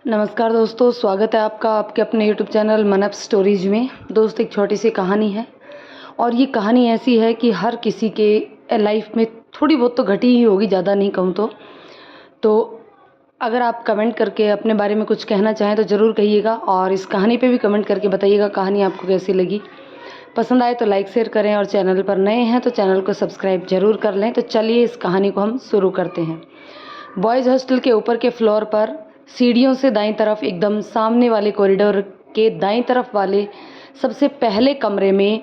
नमस्कार दोस्तों, स्वागत है आपका आपके अपने यूट्यूब चैनल मनअप स्टोरीज में। दोस्त एक छोटी सी कहानी है और ये कहानी ऐसी है कि हर किसी के लाइफ में थोड़ी बहुत तो घटी ही होगी, ज़्यादा नहीं कहूँ तो अगर आप कमेंट करके अपने बारे में कुछ कहना चाहें तो ज़रूर कहिएगा और इस कहानी पे भी कमेंट करके बताइएगा कहानी आपको कैसी लगी। पसंद आए तो लाइक शेयर करें और चैनल पर नए हैं तो चैनल को सब्सक्राइब ज़रूर कर लें। तो चलिए इस कहानी को हम शुरू करते हैं। बॉयज़ हॉस्टल के ऊपर के फ्लोर पर सीढ़ियों से दाईं तरफ एकदम सामने वाले कॉरिडोर के दाईं तरफ वाले सबसे पहले कमरे में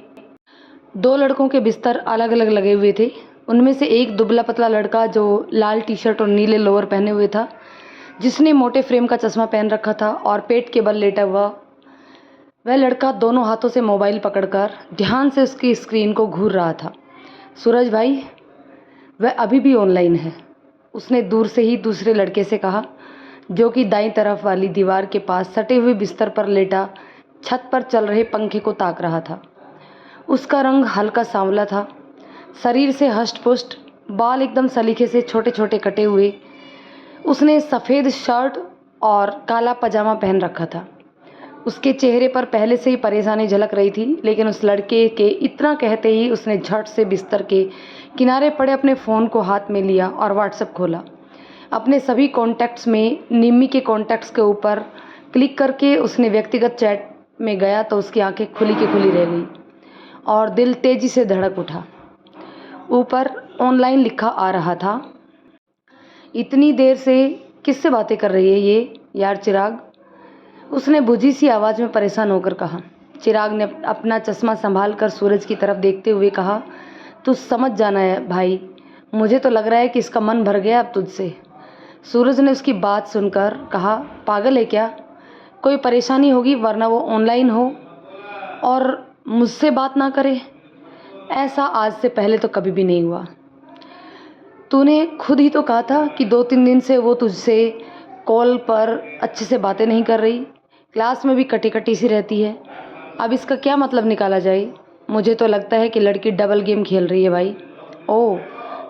दो लड़कों के बिस्तर अलग अलग लगे हुए थे। उनमें से एक दुबला पतला लड़का जो लाल टी शर्ट और नीले लोअर पहने हुए था, जिसने मोटे फ्रेम का चश्मा पहन रखा था और पेट के बल लेटा हुआ वह लड़का दोनों हाथों से मोबाइल पकड़कर ध्यान से उसकी स्क्रीन को घूर रहा था। सूरज भाई, वह अभी भी ऑनलाइन है, उसने दूर से ही दूसरे लड़के से कहा, जो कि दाईं तरफ वाली दीवार के पास सटे हुए बिस्तर पर लेटा छत पर चल रहे पंखे को ताक रहा था। उसका रंग हल्का सांवला था, शरीर से हष्ट पुष्ट, बाल एकदम सलीके से छोटे छोटे कटे हुए। उसने सफ़ेद शर्ट और काला पजामा पहन रखा था। उसके चेहरे पर पहले से ही परेशानी झलक रही थी, लेकिन उस लड़के के इतना कहते ही उसने झट से बिस्तर के किनारे पड़े अपने फ़ोन को हाथ में लिया और व्हाट्सएप खोला। अपने सभी कॉन्टैक्ट्स में निम्मी के कॉन्टैक्ट्स के ऊपर क्लिक करके उसने व्यक्तिगत चैट में गया तो उसकी आंखें खुली की खुली रह गई और दिल तेज़ी से धड़क उठा। ऊपर ऑनलाइन लिखा आ रहा था, इतनी देर से किससे बातें कर रही है ये यार चिराग? उसने बुझी सी आवाज़ में परेशान होकर कहा। चिराग ने अपना चश्मा संभाल कर सूरज की तरफ देखते हुए कहा, तू समझ जाना है भाई, मुझे तो लग रहा है कि इसका मन भर गया अब तुझसे। सूरज ने उसकी बात सुनकर कहा, पागल है क्या? कोई परेशानी होगी वरना वो ऑनलाइन हो और मुझसे बात ना करे? ऐसा आज से पहले तो कभी भी नहीं हुआ। तूने खुद ही तो कहा था कि 2-3 दिन से वो तुझसे कॉल पर अच्छे से बातें नहीं कर रही, क्लास में भी कटी कटी सी रहती है। अब इसका क्या मतलब निकाला जाए? मुझे तो लगता है कि लड़की डबल गेम खेल रही है भाई। ओह,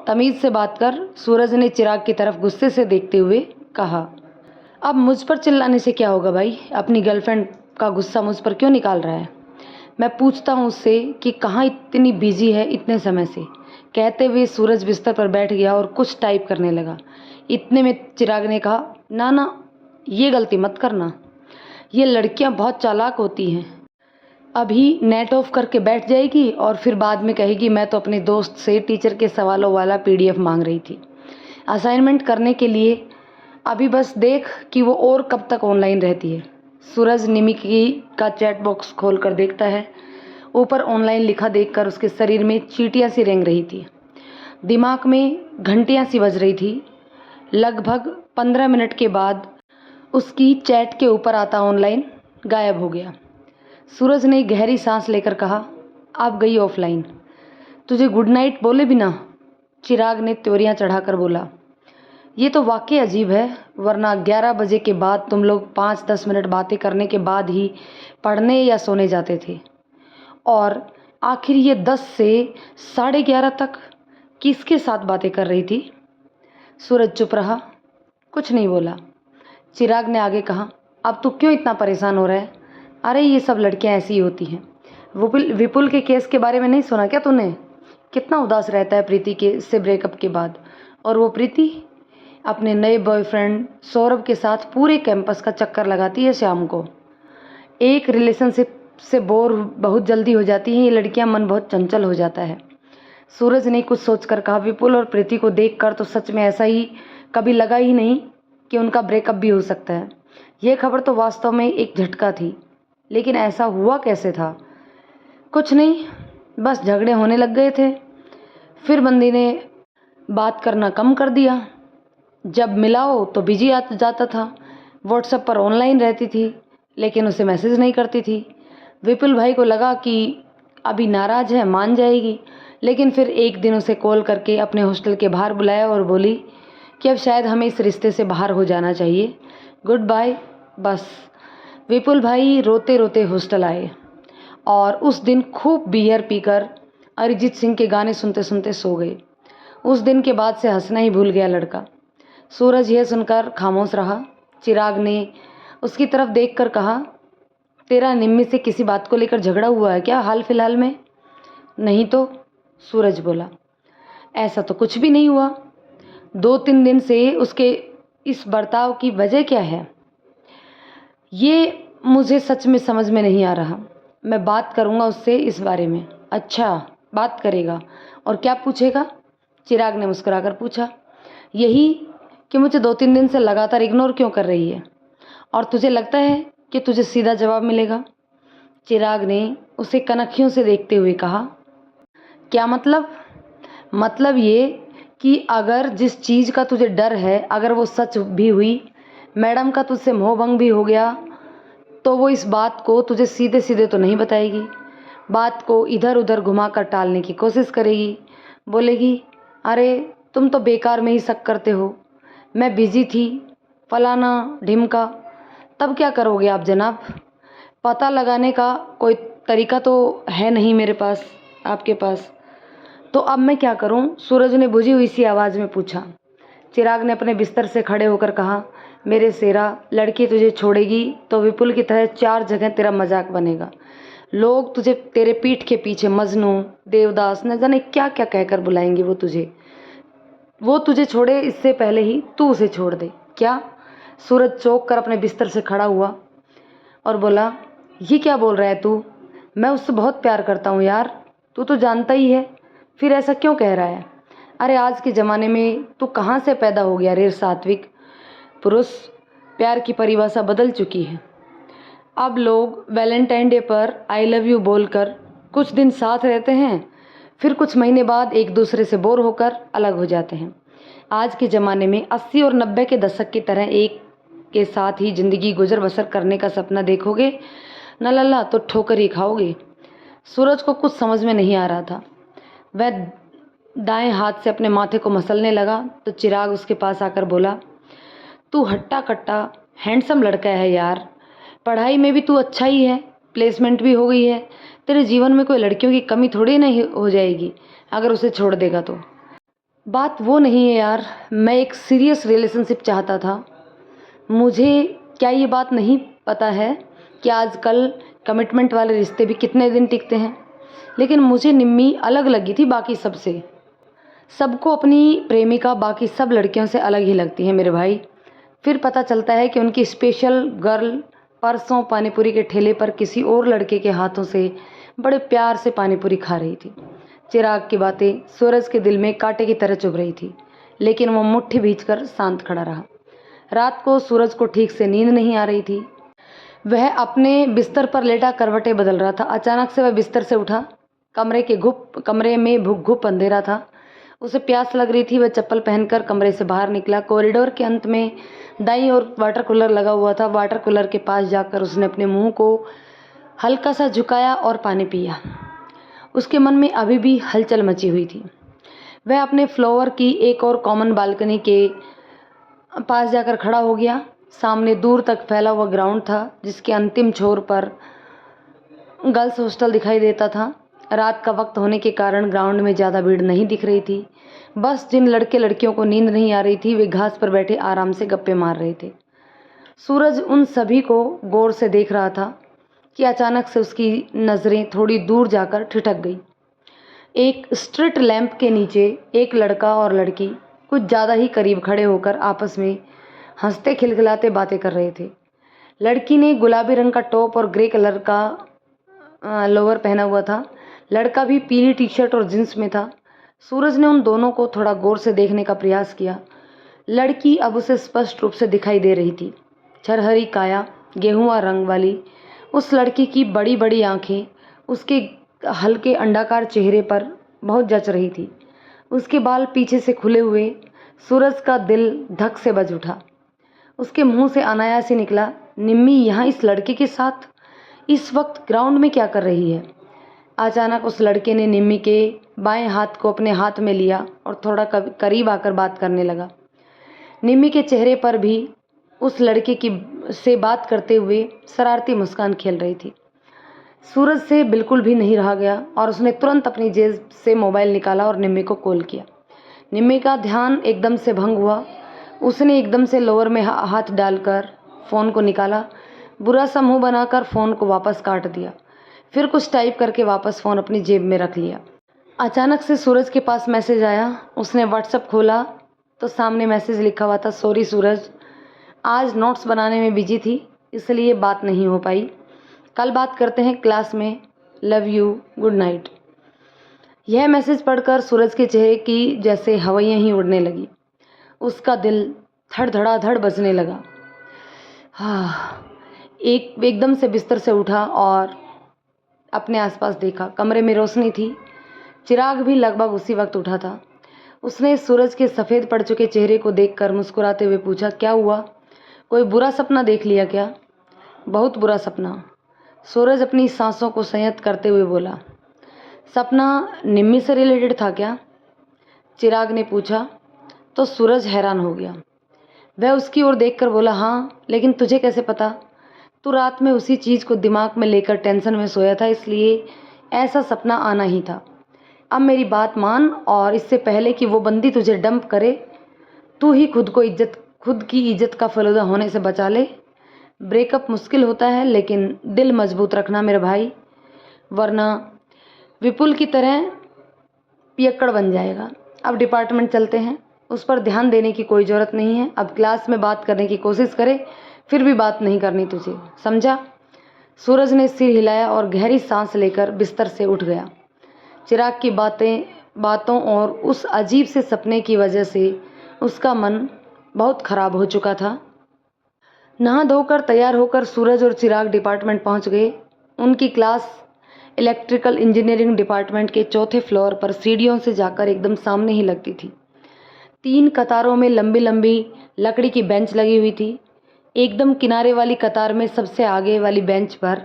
तमीज़ से बात कर, सूरज ने चिराग की तरफ गुस्से से देखते हुए कहा। अब मुझ पर चिल्लाने से क्या होगा भाई? अपनी गर्लफ्रेंड का गुस्सा मुझ पर क्यों निकाल रहा है? मैं पूछता हूँ उससे कि कहाँ इतनी बिजी है इतने समय से। कहते हुए सूरज बिस्तर पर बैठ गया और कुछ टाइप करने लगा। इतने में चिराग ने कहा, ना ना, ये गलती मत करना, ये लड़कियाँ बहुत चालाक होती हैं। अभी नेट ऑफ करके बैठ जाएगी और फिर बाद में कहेगी मैं तो अपने दोस्त से टीचर के सवालों वाला PDF मांग रही थी असाइनमेंट करने के लिए। अभी बस देख कि वो और कब तक ऑनलाइन रहती है। सूरज निमिकी का चैट बॉक्स खोल कर देखता है। ऊपर ऑनलाइन लिखा देखकर उसके शरीर में चींटियाँ सी रेंग रही थी, दिमाग में घंटियाँ सी बज रही थी। लगभग 15 मिनट के बाद उसकी चैट के ऊपर आता ऑनलाइन गायब हो गया। सूरज ने गहरी सांस लेकर कहा, अब गई ऑफलाइन, तुझे गुड नाइट बोले बिना? चिराग ने त्योरियां चढ़ाकर बोला, ये तो वाकई अजीब है, वरना 11 बजे के बाद तुम लोग 5-10 मिनट बातें करने के बाद ही पढ़ने या सोने जाते थे, और आखिर ये 10 से 11:30 तक किसके साथ बातें कर रही थी? सूरज चुप रहा, कुछ नहीं बोला। चिराग ने आगे कहा, अब तू क्यों इतना परेशान हो रहा है? अरे ये सब लड़कियां ऐसी ही होती हैं। विपुल के केस के बारे में नहीं सुना क्या तूने? कितना उदास रहता है प्रीति के से ब्रेकअप के बाद। और वो प्रीति अपने नए बॉयफ्रेंड सौरभ के साथ पूरे कैंपस का चक्कर लगाती है शाम को। एक रिलेशनशिप से बोर बहुत जल्दी हो जाती हैं ये लड़कियां, मन बहुत चंचल हो जाता है। सूरज ने कुछ सोचकर कहा, विपुल और प्रीति को देखकर तो सच में ऐसा ही कभी लगा ही नहीं कि उनका ब्रेकअप भी हो सकता है। यह खबर तो वास्तव में एक झटका थी, लेकिन ऐसा हुआ कैसे था? कुछ नहीं, बस झगड़े होने लग गए थे। फिर बंदी ने बात करना कम कर दिया। जब मिलाओ तो बिजी आ जाता था। व्हाट्सएप पर ऑनलाइन रहती थी, लेकिन उसे मैसेज नहीं करती थी। विपुल भाई को लगा कि अभी नाराज़ है, मान जाएगी, लेकिन फिर एक दिन उसे कॉल करके अपने हॉस्टल के बाहर बुलाया और बोली कि अब शायद हमें इस रिश्ते से बाहर हो जाना चाहिए, गुड बाय। बस विपुल भाई रोते रोते हॉस्टल आए और उस दिन खूब बियर पीकर अरिजीत सिंह के गाने सुनते सुनते सो गए। उस दिन के बाद से हंसना ही भूल गया लड़का। सूरज यह सुनकर खामोश रहा। चिराग ने उसकी तरफ देखकर कहा, तेरा निम्मी से किसी बात को लेकर झगड़ा हुआ है क्या हाल फिलहाल में? नहीं तो, सूरज बोला। ऐसा तो कुछ भी नहीं हुआ। 2-3 दिन से उसके इस बर्ताव की वजह क्या है, ये मुझे सच में समझ में नहीं आ रहा। मैं बात करूँगा उससे इस बारे में। अच्छा, बात करेगा? और क्या पूछेगा? चिराग ने मुस्कुराकर पूछा। यही कि मुझे 2-3 दिन से लगातार इग्नोर क्यों कर रही है, और तुझे लगता है कि तुझे सीधा जवाब मिलेगा? चिराग ने उसे कनखियों से देखते हुए कहा। क्या मतलब? मतलब ये कि अगर जिस चीज़ का तुझे डर है, अगर वो सच भी हुई, मैडम का तुझसे मोहभंग भी हो गया, तो वो इस बात को तुझे सीधे सीधे तो नहीं बताएगी। बात को इधर उधर घुमाकर टालने की कोशिश करेगी। बोलेगी, अरे तुम तो बेकार में ही शक करते हो, मैं बिजी थी, फलाना ढिमका। तब क्या करोगे आप जनाब? पता लगाने का कोई तरीका तो है नहीं मेरे पास, आपके पास। तो अब मैं क्या करूं? सूरज ने बुझी हुई सी आवाज़ में पूछा। चिराग ने अपने बिस्तर से खड़े होकर कहा, मेरे शेरा, लड़की तुझे छोड़ेगी तो विपुल की तरह 4 जगह तेरा मजाक बनेगा। लोग तुझे तेरे पीठ के पीछे मजनू, देवदास, न जाने क्या क्या कहकर बुलाएंगे। वो तुझे छोड़े इससे पहले ही तू उसे छोड़ दे। क्या? सूरज चौंक कर अपने बिस्तर से खड़ा हुआ और बोला, ये क्या बोल रहा है तू? मैं उससे बहुत प्यार करता हूँ यार, तू तो जानता ही है, फिर ऐसा क्यों कह रहा है? अरे आज के ज़माने में तू कहाँ से पैदा हो गया रे सात्विक पुरुष? प्यार की परिभाषा बदल चुकी है। अब लोग वैलेंटाइन डे पर आई लव यू बोलकर कुछ दिन साथ रहते हैं, फिर कुछ महीने बाद एक दूसरे से बोर होकर अलग हो जाते हैं। आज के ज़माने में 80 और 90 के दशक की तरह एक के साथ ही ज़िंदगी गुजर बसर करने का सपना देखोगे न लल्ला तो ठोकर ही खाओगे। सूरज को कुछ समझ में नहीं आ रहा था। वह दाएं हाथ से अपने माथे को मसलने लगा तो चिराग उसके पास आकर बोला, तू हट्टा कट्टा हैंडसम लड़का है यार, पढ़ाई में भी तू अच्छा ही है, प्लेसमेंट भी हो गई है, तेरे जीवन में कोई लड़कियों की कमी थोड़ी नहीं हो जाएगी अगर उसे छोड़ देगा तो। बात वो नहीं है यार, मैं एक सीरियस रिलेशनशिप चाहता था। मुझे क्या ये बात नहीं पता है कि आजकल कमिटमेंट वाले रिश्ते भी कितने दिन टिकते हैं, लेकिन मुझे निम्मी अलग लगी थी बाकी सबसे। सबको अपनी प्रेमिका बाकी सब लड़कियों से अलग ही लगती है मेरे भाई। फिर पता चलता है कि उनकी स्पेशल गर्ल परसों पानीपुरी के ठेले पर किसी और लड़के के हाथों से बड़े प्यार से पानीपुरी खा रही थी। चिराग की बातें सूरज के दिल में कांटे की तरह चुभ रही थी, लेकिन वो मुट्ठी भींचकर शांत खड़ा रहा। रात को सूरज को ठीक से नींद नहीं आ रही थी। वह अपने बिस्तर पर लेटा करवटें बदल रहा था। अचानक से वह बिस्तर से उठा। कमरे में घुप घुप अंधेरा था। उसे प्यास लग रही थी। वह चप्पल पहनकर कमरे से बाहर निकला। कॉरिडोर के अंत में दाईं ओर वाटर कूलर लगा हुआ था। वाटर कूलर के पास जाकर उसने अपने मुंह को हल्का सा झुकाया और पानी पिया। उसके मन में अभी भी हलचल मची हुई थी। वह अपने फ्लोर की एक और कॉमन बालकनी के पास जाकर खड़ा हो गया। सामने दूर तक फैला हुआ ग्राउंड था, जिसके अंतिम छोर पर गर्ल्स हॉस्टल दिखाई देता था। रात का वक्त होने के कारण ग्राउंड में ज़्यादा भीड़ नहीं दिख रही थी। बस जिन लड़के लड़कियों को नींद नहीं आ रही थी वे घास पर बैठे आराम से गप्पे मार रहे थे। सूरज उन सभी को गौर से देख रहा था कि अचानक से उसकी नज़रें थोड़ी दूर जाकर ठिठक गई। एक स्ट्रीट लैंप के नीचे एक लड़का और लड़की कुछ ज़्यादा ही करीब खड़े होकर आपस में हंसते खिलखिलाते बातें कर रहे थे। लड़की ने गुलाबी रंग का टॉप और ग्रे कलर का लोअर पहना हुआ था। लड़का भी पीली टी शर्ट और जींस में था। सूरज ने उन दोनों को थोड़ा गौर से देखने का प्रयास किया। लड़की अब उसे स्पष्ट रूप से दिखाई दे रही थी। छरहरी काया, गेहुआ रंग वाली उस लड़की की बड़ी बड़ी आंखें उसके हल्के अंडाकार चेहरे पर बहुत जच रही थी। उसके बाल पीछे से खुले हुए। सूरज का दिल धक से बज उठा। उसके मुंह से अनायास ही निकला, निम्मी यहाँ इस लड़के के साथ इस वक्त ग्राउंड में क्या कर रही है? अचानक उस लड़के ने निम्मी के बाएं हाथ को अपने हाथ में लिया और थोड़ा करीब आकर बात करने लगा। निम्मी के चेहरे पर भी उस लड़के की से बात करते हुए शरारती मुस्कान खेल रही थी। सूरज से बिल्कुल भी नहीं रहा गया और उसने तुरंत अपनी जेब से मोबाइल निकाला और निम्मी को कॉल किया। निम्मी का ध्यान एकदम से भंग हुआ। उसने एकदम से लोअर में हाथ डालकर फ़ोन को निकाला, बुरा सा मुँह बनाकर फ़ोन को वापस काट दिया। फिर कुछ टाइप करके वापस फ़ोन अपनी जेब में रख लिया। अचानक से सूरज के पास मैसेज आया। उसने व्हाट्सएप खोला तो सामने मैसेज लिखा हुआ था, सॉरी सूरज, आज नोट्स बनाने में बिजी थी इसलिए बात नहीं हो पाई। कल बात करते हैं क्लास में, लव यू, गुड नाइट। यह मैसेज पढ़कर सूरज के चेहरे की जैसे हवाइयाँ ही उड़ने लगी। उसका दिल धड़ बजने लगा। एकदम से बिस्तर से उठा और अपने आसपास देखा। कमरे में रोशनी थी, चिराग भी लगभग उसी वक्त उठा था। उसने सूरज के सफ़ेद पड़ चुके चेहरे को देखकर मुस्कुराते हुए पूछा, क्या हुआ, कोई बुरा सपना देख लिया क्या? बहुत बुरा सपना, सूरज अपनी सांसों को संयत करते हुए बोला। सपना निम्मी से रिलेटेड था क्या? चिराग ने पूछा तो सूरज हैरान हो गया। वह उसकी ओर देखकर बोला, हाँ, लेकिन तुझे कैसे पता? तू रात में उसी चीज़ को दिमाग में लेकर टेंशन में सोया था, इसलिए ऐसा सपना आना ही था। अब मेरी बात मान और इससे पहले कि वो बंदी तुझे डंप करे, तू ही खुद की इज्जत का फलूदा होने से बचा ले। ब्रेकअप मुश्किल होता है लेकिन दिल मजबूत रखना मेरे भाई, वरना विपुल की तरह पियक्कड़ बन जाएगा। अब डिपार्टमेंट चलते हैं, उस पर ध्यान देने की कोई ज़रूरत नहीं है। अब क्लास में बात करने की कोशिश करे, फिर भी बात नहीं करनी तुझे, समझा? सूरज ने सिर हिलाया और गहरी सांस लेकर बिस्तर से उठ गया। चिराग की बातों और उस अजीब से सपने की वजह से उसका मन बहुत ख़राब हो चुका था। नहा धोकर तैयार होकर सूरज और चिराग डिपार्टमेंट पहुंच गए। उनकी क्लास इलेक्ट्रिकल इंजीनियरिंग डिपार्टमेंट के चौथे फ्लोर पर सीढ़ियों से जाकर एकदम सामने ही लगती थी। 3 कतारों में लंबी लंबी लकड़ी की बेंच लगी हुई थी। एकदम किनारे वाली कतार में सबसे आगे वाली बेंच पर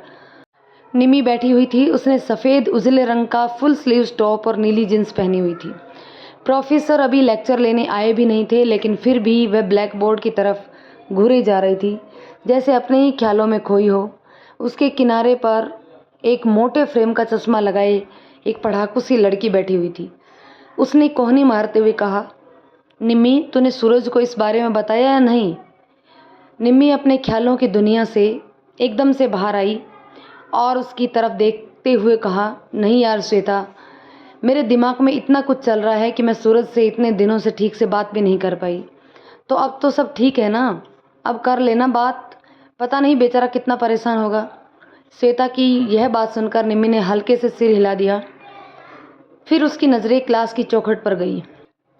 निमी बैठी हुई थी। उसने सफ़ेद उजले रंग का फुल स्लीव्स टॉप और नीली जींस पहनी हुई थी। प्रोफेसर अभी लेक्चर लेने आए भी नहीं थे, लेकिन फिर भी वह ब्लैक बोर्ड की तरफ घूरे जा रही थी, जैसे अपने ही ख्यालों में खोई हो। उसके किनारे पर एक मोटे फ्रेम का चश्मा लगाए एक पढ़ाकू सी लड़की बैठी हुई थी। उसने कोहनी मारते हुए कहा, निम्मी, तूने सूरज को इस बारे में बताया या नहीं? निम्मी अपने ख्यालों की दुनिया से एकदम से बाहर आई और उसकी तरफ देखते हुए कहा, नहीं यार श्वेता, मेरे दिमाग में इतना कुछ चल रहा है कि मैं सूरज से इतने दिनों से ठीक से बात भी नहीं कर पाई। तो अब तो सब ठीक है ना, अब कर लेना बात, पता नहीं बेचारा कितना परेशान होगा। श्वेता की यह बात सुनकर निम्मी ने हल्के से सिर हिला दिया। फिर उसकी नज़रें क्लास की चौखट पर गई,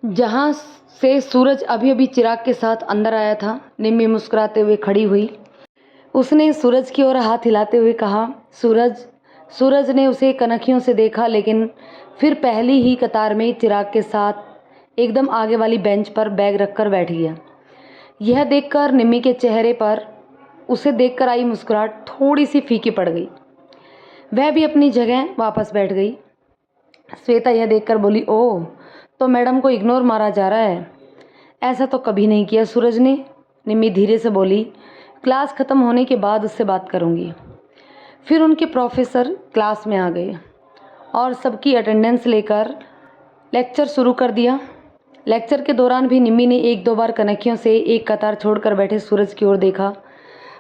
जहाँ से सूरज अभी अभी चिराग के साथ अंदर आया था। निम्मी मुस्कुराते हुए खड़ी हुई। उसने सूरज की ओर हाथ हिलाते हुए कहा, सूरज। सूरज ने उसे कनखियों से देखा, लेकिन फिर पहली ही कतार में चिराग के साथ एकदम आगे वाली बेंच पर बैग रखकर बैठ गया। यह देखकर निम्मी के चेहरे पर उसे देखकर आई मुस्कुराहट थोड़ी सी फीकी पड़ गई। वह भी अपनी जगह वापस बैठ गई। श्वेता यह देखकर बोली, ओह, तो मैडम को इग्नोर मारा जा रहा है? ऐसा तो कभी नहीं किया सूरज ने। निम्मी धीरे से बोली, क्लास ख़त्म होने के बाद उससे बात करूँगी। फिर उनके प्रोफेसर क्लास में आ गए और सबकी अटेंडेंस लेकर लेक्चर शुरू कर दिया। लेक्चर के दौरान भी निम्मी ने 1-2 बार कनखियों से एक कतार छोड़कर बैठे सूरज की ओर देखा।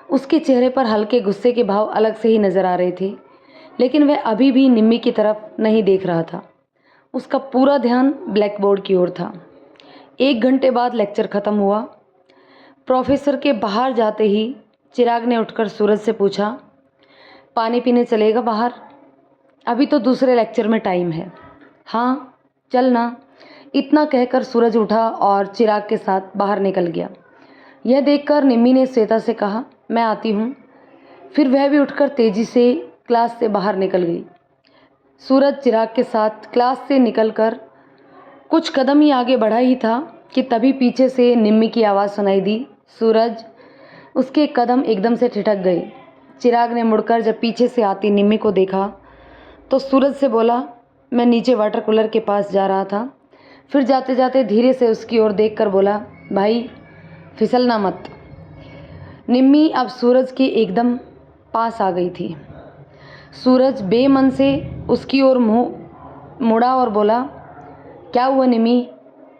उसके चेहरे पर हल्के गुस्से के भाव अलग से ही नज़र आ रहे थे, लेकिन वह अभी भी निम्मी की तरफ नहीं देख रहा था। उसका पूरा ध्यान ब्लैक बोर्ड की ओर था। 1 घंटे बाद लेक्चर ख़त्म हुआ। प्रोफेसर के बाहर जाते ही चिराग ने उठकर सूरज से पूछा, पानी पीने चलेगा बाहर? अभी तो दूसरे लेक्चर में टाइम है। हाँ, चल ना। इतना कहकर सूरज उठा और चिराग के साथ बाहर निकल गया। यह देखकर निम्मी ने श्वेता से कहा, मैं आती हूँ। फिर वह भी उठकर तेज़ी से क्लास से बाहर निकल गई। सूरज चिराग के साथ क्लास से निकलकर कुछ कदम ही आगे बढ़ा ही था कि तभी पीछे से निम्मी की आवाज़ सुनाई दी, सूरज। उसके कदम एकदम से ठिठक गए। चिराग ने मुड़कर जब पीछे से आती निम्मी को देखा तो सूरज से बोला, मैं नीचे वाटर कूलर के पास जा रहा था। फिर जाते जाते धीरे से उसकी ओर देखकर बोला, भाई फिसलना मत। निम्मी अब सूरज के एकदम पास आ गई थी। सूरज बेमन से उसकी ओर मुँह मुड़ा और बोला, क्या हुआ निम्मी?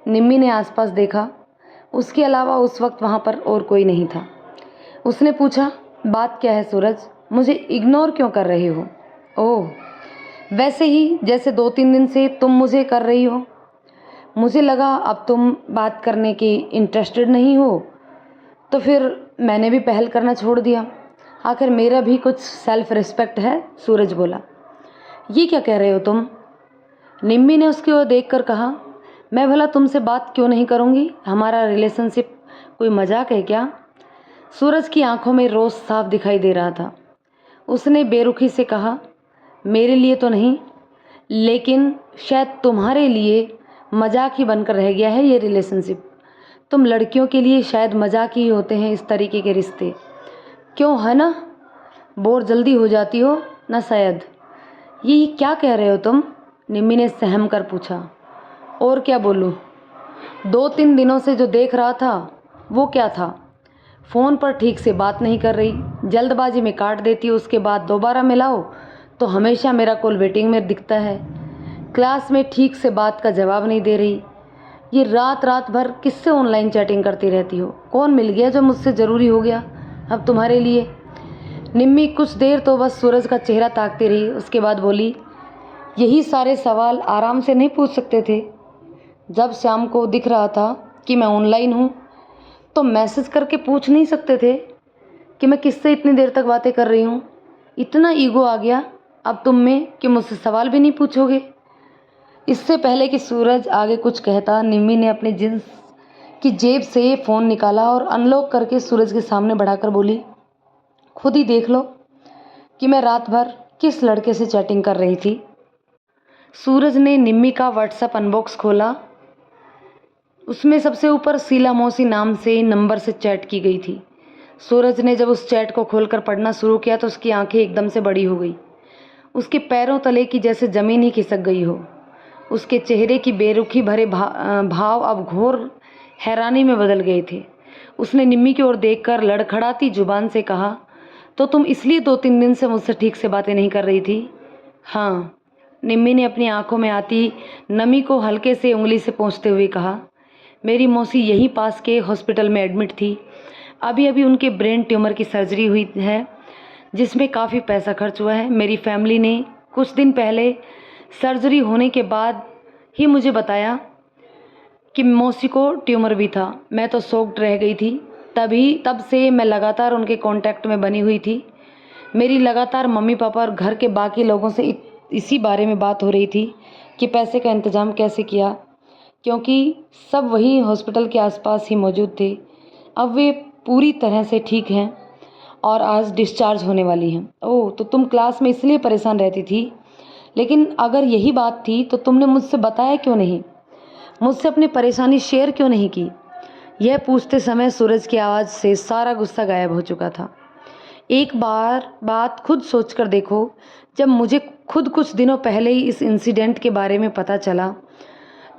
निम्मी ने आसपास देखा। उसके अलावा उस वक्त वहाँ पर और कोई नहीं था। उसने पूछा, बात क्या है सूरज, मुझे इग्नोर क्यों कर रहे हो? ओह, वैसे ही जैसे 2-3 दिन से तुम मुझे कर रही हो। मुझे लगा अब तुम बात करने की इंटरेस्टेड नहीं हो, तो फिर मैंने भी पहल करना छोड़ दिया। आखिर मेरा भी कुछ सेल्फ रिस्पेक्ट है, सूरज बोला। ये क्या कह रहे हो तुम? निम्मी ने उसकी ओर देखकर कहा, मैं भला तुमसे बात क्यों नहीं करूँगी? हमारा रिलेशनशिप कोई मजाक है क्या? सूरज की आंखों में रोष साफ दिखाई दे रहा था। उसने बेरुखी से कहा, मेरे लिए तो नहीं, लेकिन शायद तुम्हारे लिए मजाक ही बनकर रह गया है ये रिलेशनशिप। तुम लड़कियों के लिए शायद मजाक ही होते हैं इस तरीके के रिश्ते, क्यों है ना? बोर जल्दी हो जाती हो ना शायद। ये क्या कह रहे हो तुम? निम्मी ने सहम कर पूछा। और क्या बोलूं? 2-3 दिनों से जो देख रहा था वो क्या था? फ़ोन पर ठीक से बात नहीं कर रही, जल्दबाजी में काट देती हो, उसके बाद दोबारा मिलाओ तो हमेशा मेरा कॉल वेटिंग में दिखता है। क्लास में ठीक से बात का जवाब नहीं दे रही। ये रात रात भर किससे ऑनलाइन चैटिंग करती रहती हो? कौन मिल गया जो मुझसे ज़रूरी हो गया अब तुम्हारे लिए? निम्मी कुछ देर तो बस सूरज का चेहरा ताकती रही, उसके बाद बोली, यही सारे सवाल आराम से नहीं पूछ सकते थे? जब शाम को दिख रहा था कि मैं ऑनलाइन हूँ तो मैसेज करके पूछ नहीं सकते थे कि मैं किससे इतनी देर तक बातें कर रही हूँ? इतना ईगो आ गया अब तुम में कि मुझसे सवाल भी नहीं पूछोगे? इससे पहले कि सूरज आगे कुछ कहता, निम्मी ने अपनी जींस की जेब से फ़ोन निकाला और अनलॉक करके सूरज के सामने बढ़ाकर बोली, खुद ही देख लो कि मैं रात भर किस लड़के से चैटिंग कर रही थी। सूरज ने निम्मी का व्हाट्सएप अनबॉक्स खोला। उसमें सबसे ऊपर शीला मौसी नाम से नंबर से चैट की गई थी। सूरज ने जब उस चैट को खोलकर पढ़ना शुरू किया तो उसकी आंखें एकदम से बड़ी हो गई। उसके पैरों तले की जैसे ज़मीन ही खिसक गई हो। उसके चेहरे की बेरुखी भरे भाव अब घोर हैरानी में बदल गए थे। उसने निम्मी की ओर देखकर लड़खड़ाती जुबान से कहा, तो तुम इसलिए 2-3 दिन से मुझसे ठीक से बातें नहीं कर रही थी? हाँ, निम्मी ने अपनी आंखों में आती नमी को हल्के से उंगली से पोंछते हुए कहा, मेरी मौसी यहीं पास के हॉस्पिटल में एडमिट थी। अभी अभी उनके ब्रेन ट्यूमर की सर्जरी हुई है जिसमें काफ़ी पैसा खर्च हुआ है। मेरी फैमिली ने कुछ दिन पहले सर्जरी होने के बाद ही मुझे बताया कि मौसी को ट्यूमर भी था। मैं तो शॉक्ड रह गई थी। तब से मैं लगातार उनके कांटेक्ट में बनी हुई थी। मेरी लगातार मम्मी पापा और घर के बाकी लोगों से इसी बारे में बात हो रही थी कि पैसे का इंतज़ाम कैसे किया, क्योंकि सब वही हॉस्पिटल के आसपास ही मौजूद थे। अब वे पूरी तरह से ठीक हैं और आज डिस्चार्ज होने वाली हैं। ओह, तो तुम क्लास में इसलिए परेशान रहती थी? लेकिन अगर यही बात थी तो तुमने मुझसे बताया क्यों नहीं? मुझसे अपनी परेशानी शेयर क्यों नहीं की? यह पूछते समय सूरज की आवाज़ से सारा गुस्सा गायब हो चुका था। एक बार बात खुद सोच कर देखो, जब मुझे खुद कुछ दिनों पहले ही इस इंसिडेंट के बारे में पता चला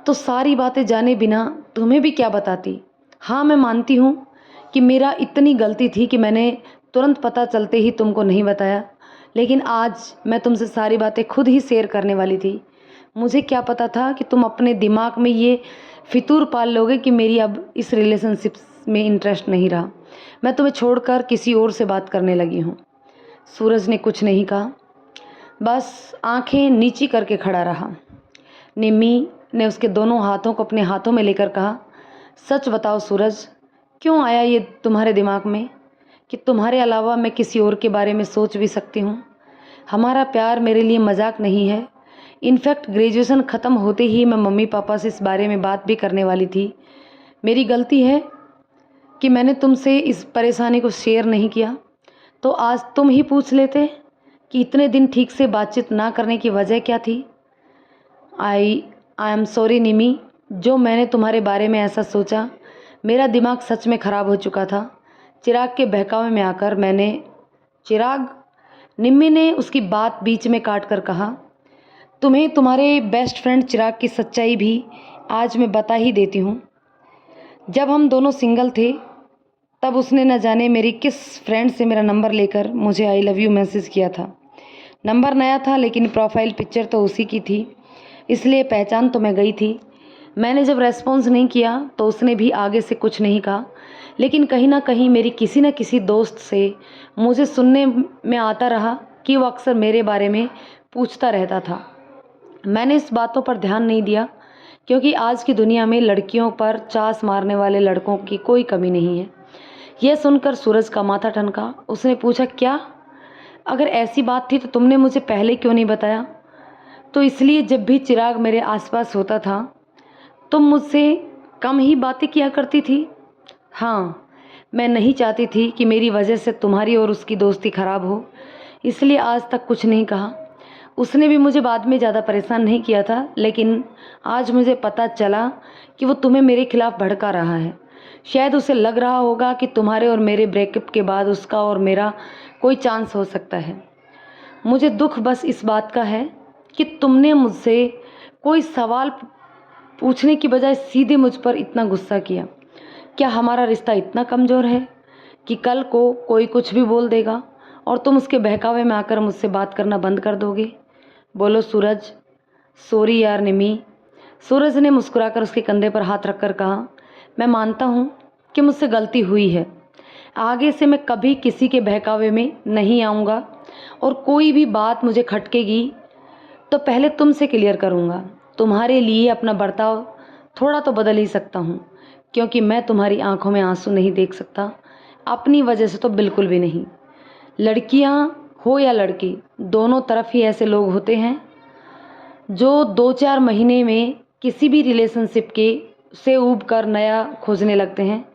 तो सारी बातें जाने बिना तुम्हें भी क्या बताती। हाँ, मैं मानती हूँ कि मेरा इतनी गलती थी कि मैंने तुरंत पता चलते ही तुमको नहीं बताया, लेकिन आज मैं तुमसे सारी बातें खुद ही शेयर करने वाली थी। मुझे क्या पता था कि तुम अपने दिमाग में ये फितूर पाल लोगे कि मेरी अब इस रिलेशनशिप में इंटरेस्ट नहीं रहा, मैं तुम्हें छोड़कर किसी और से बात करने लगी हूँ। सूरज ने कुछ नहीं कहा, बस आंखें नीची करके खड़ा रहा। निम्मी ने उसके दोनों हाथों को अपने हाथों में लेकर कहा, सच बताओ सूरज, क्यों आया ये तुम्हारे दिमाग में कि तुम्हारे अलावा मैं किसी और के बारे में सोच भी सकती हूँ? हमारा प्यार मेरे लिए मजाक नहीं है। इनफैक्ट ग्रेजुएशन ख़त्म होते ही मैं मम्मी पापा से इस बारे में बात भी करने वाली थी। मेरी गलती है कि मैंने तुमसे इस परेशानी को शेयर नहीं किया। तो आज तुम ही पूछ लेते कि इतने दिन ठीक से बातचीत ना करने की वजह क्या थी। आई एम सॉरी निमी, जो मैंने तुम्हारे बारे में ऐसा सोचा, मेरा दिमाग सच में ख़राब हो चुका था। चिराग के बहकावे में आकर मैंने चिराग, निम्मी ने उसकी बात बीच में काट कर कहा, तुम्हें तुम्हारे बेस्ट फ्रेंड चिराग की सच्चाई भी आज मैं बता ही देती हूँ। जब हम दोनों सिंगल थे तब उसने न जाने मेरी किस फ्रेंड से मेरा नंबर लेकर मुझे आई लव यू मैसेज किया था। नंबर नया था लेकिन प्रोफाइल पिक्चर तो उसी की थी, इसलिए पहचान तो मैं गई थी। मैंने जब रेस्पॉन्स नहीं किया तो उसने भी आगे से कुछ नहीं कहा, लेकिन कहीं ना कहीं मेरी किसी न किसी दोस्त से मुझे सुनने में आता रहा कि वो अक्सर मेरे बारे में पूछता रहता था। मैंने इस बातों पर ध्यान नहीं दिया, क्योंकि आज की दुनिया में लड़कियों पर चास मारने वाले लड़कों की कोई कमी नहीं है। यह सुनकर सूरज का माथा ठनका। उसने पूछा, क्या? अगर ऐसी बात थी तो तुमने मुझे पहले क्यों नहीं बताया? तो इसलिए जब भी चिराग मेरे आसपास होता था तुम मुझसे कम ही बातें किया करती थी। हाँ, मैं नहीं चाहती थी कि मेरी वजह से तुम्हारी और उसकी दोस्ती खराब हो, इसलिए आज तक कुछ नहीं कहा। उसने भी मुझे बाद में ज़्यादा परेशान नहीं किया था, लेकिन आज मुझे पता चला कि वो तुम्हें मेरे खिलाफ भड़का रहा है। शायद उसे लग रहा होगा कि तुम्हारे और मेरे ब्रेकअप के बाद उसका और मेरा कोई चांस हो सकता है। मुझे दुख बस इस बात का है कि तुमने मुझसे कोई सवाल पूछने की बजाय सीधे मुझ पर इतना गुस्सा किया। क्या हमारा रिश्ता इतना कमज़ोर है कि कल को कोई कुछ भी बोल देगा और तुम उसके बहकावे में आकर मुझसे बात करना बंद कर दोगे? बोलो सूरज। सॉरी यार निमी। सूरज ने मुस्कुराकर उसके कंधे पर हाथ रखकर कहा, मैं मानता हूँ कि मुझसे गलती हुई है। आगे से मैं कभी किसी के बहकावे में नहीं आऊँगा, और कोई भी बात मुझे खटकेगी तो पहले तुमसे क्लियर करूँगा। तुम्हारे लिए अपना बर्ताव थोड़ा तो बदल ही सकता हूँ, क्योंकि मैं तुम्हारी आंखों में आंसू नहीं देख सकता, अपनी वजह से तो बिल्कुल भी नहीं। लड़कियाँ हो या लड़के, दोनों तरफ ही ऐसे लोग होते हैं जो 2-4 महीने में किसी भी रिलेशनशिप के से ऊब कर नया खोजने लगते हैं,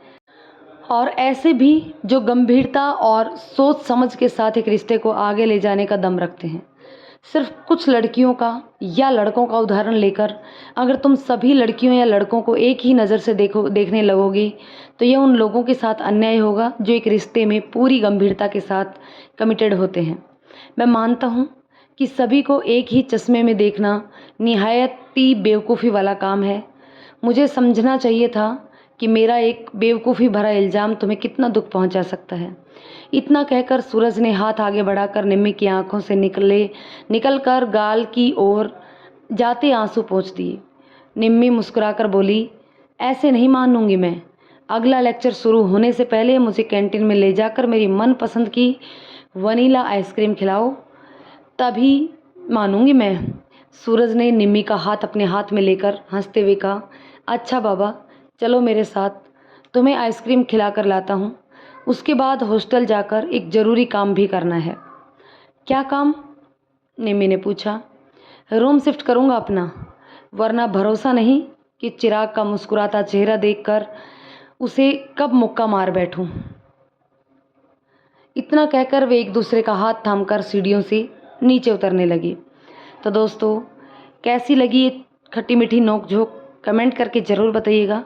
और ऐसे भी जो गंभीरता और सोच समझ के साथ एक रिश्ते को आगे ले जाने का दम रखते हैं। सिर्फ कुछ लड़कियों का या लड़कों का उदाहरण लेकर अगर तुम सभी लड़कियों या लड़कों को एक ही नज़र से देखने लगोगे तो यह उन लोगों के साथ अन्याय होगा जो एक रिश्ते में पूरी गंभीरता के साथ कमिटेड होते हैं। मैं मानता हूँ कि सभी को एक ही चश्मे में देखना निहायत ही बेवकूफ़ी वाला काम है। मुझे समझना चाहिए था कि मेरा एक बेवकूफ़ी भरा इल्ज़ाम तुम्हें कितना दुख पहुंचा सकता है। इतना कहकर सूरज ने हाथ आगे बढ़ाकर निम्मी की आंखों से निकलकर गाल की ओर जाते आंसू पोंछ दिए। निम्मी मुस्कुराकर बोली, ऐसे नहीं मानूंगी मैं। अगला लेक्चर शुरू होने से पहले मुझे कैंटीन में ले जाकर मेरी मनपसंद की वनीला आइसक्रीम खिलाओ, तभी मानूंगी मैं। सूरज ने निम्मी का हाथ अपने हाथ में लेकर हंसते हुए कहा, अच्छा बाबा, चलो मेरे साथ, तुम्हें आइसक्रीम खिलाकर लाता हूँ। उसके बाद हॉस्टल जाकर एक ज़रूरी काम भी करना है। क्या काम? निम्मी ने पूछा। रूम शिफ्ट करूँगा अपना, वरना भरोसा नहीं कि चिराग का मुस्कुराता चेहरा देखकर उसे कब मुक्का मार बैठूं। इतना कहकर वे एक दूसरे का हाथ थामकर सीढ़ियों से नीचे उतरने लगी। तो दोस्तों, कैसी लगी ये खट्टी मीठी नोक-झोंक कमेंट करके ज़रूर बताइएगा।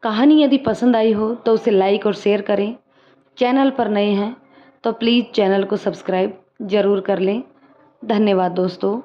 कहानी यदि पसंद आई हो तो उसे लाइक और शेयर करें। चैनल पर नए हैं तो प्लीज़ चैनल को सब्सक्राइब ज़रूर कर लें। धन्यवाद दोस्तों।